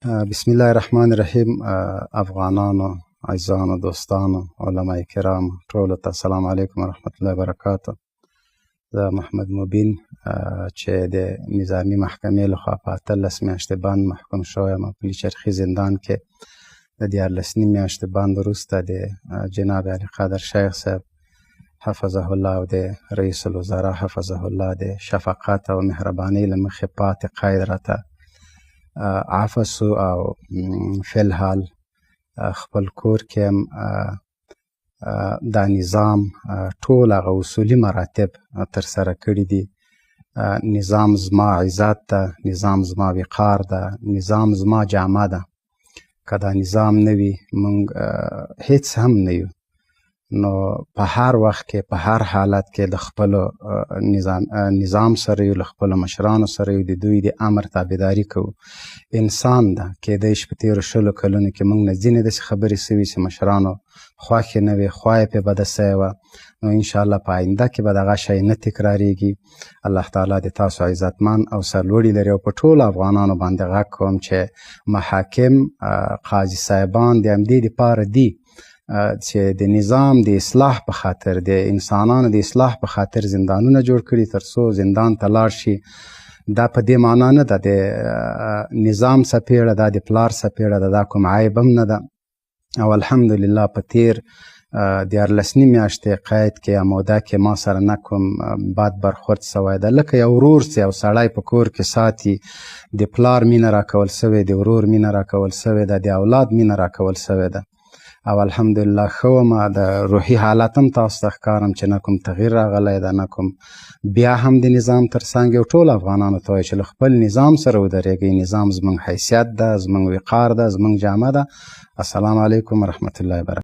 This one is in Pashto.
بسم الله الرحمن الرحیم. افغانانو، عزیزانو، دوستانو، علماء کرام ټولو ته السلام علیکم ورحمت الله وبرکاته. زه محمد مبین چې د نظامي محکمې لخوا په 18 میاشتې بند محکوم شوی یم په پلچرخي زندان کې. د 14 میاشتې بند وروسته د جناب علي قادر شیخ صاحب حفظه الله او د رئیس الوزرا حفظه الله د شفقت او مهربانۍ له مخې پاتې قید راته عفو سو او فی الحال خپل کور کې هم دا نظام ټول هغه اصولي مراتب ترسره کړي دي. نظام زما عزت ده، نظام زما وقار ده، نظام زما جامه ده. که دا نظام نه وي موږ هیڅ هم نه یو. نو په هر وخت کې په هر حالت کې د خپلو نظام سره یو، له خپلو مشرانو سره یو، د دوی د امر تابعداري کوو. انسان ده، کیدای شي په تېرو 20 کلونو کې موږ نه ځینې داسې خبرې سوي چې مشرانو خوښې نه وې، خوا یې پرې بده سوې وه. نو انشاءالله په آینده کې به دغه شی نه تکراریږي. الله تعالی د تاسو عزتمن او سرلوړي لري. او په ټولو افغانانو باندې غږ کوم چې محاکم، قاضي صاحبان د همدې دپاره دي چې د نظام د اصلاح په خاطر، د انسانانو د اصلاح په خاطر زندانونه جوړ کړي تر څو زندان ته لاړ شي. دا په دې معنا نه ده د نظام څپېړه ده، د پلار څپېړه ده، دا کوم عیب هم نه ده. او الحمدلله په تېر 14 میاشتې قید کې یا موده کې ما سره نه کوم بد برخورد سوی ده. لکه یو ورور چې یو سړی په کور کې ساتي، د پلار مینه راکول سوې، د ورور مینه راکول سوې ده، د اولاد مینه راکول سوې ده. او الحمدلله ښه ومه. د روحي حالت هم تاسو ته ښکارم چې نه کوم تغییر راغلی ده، نه کوم بیا هم د نظام تر څنګ. یو ټول افغانانو ته وایي چې له خپل نظام سره ودرېږئ. نظام زموږ حیثیت ده، زموږ وقار ده، زموږ جامه ده. السلام علیکم ورحمت الله وبرکاته.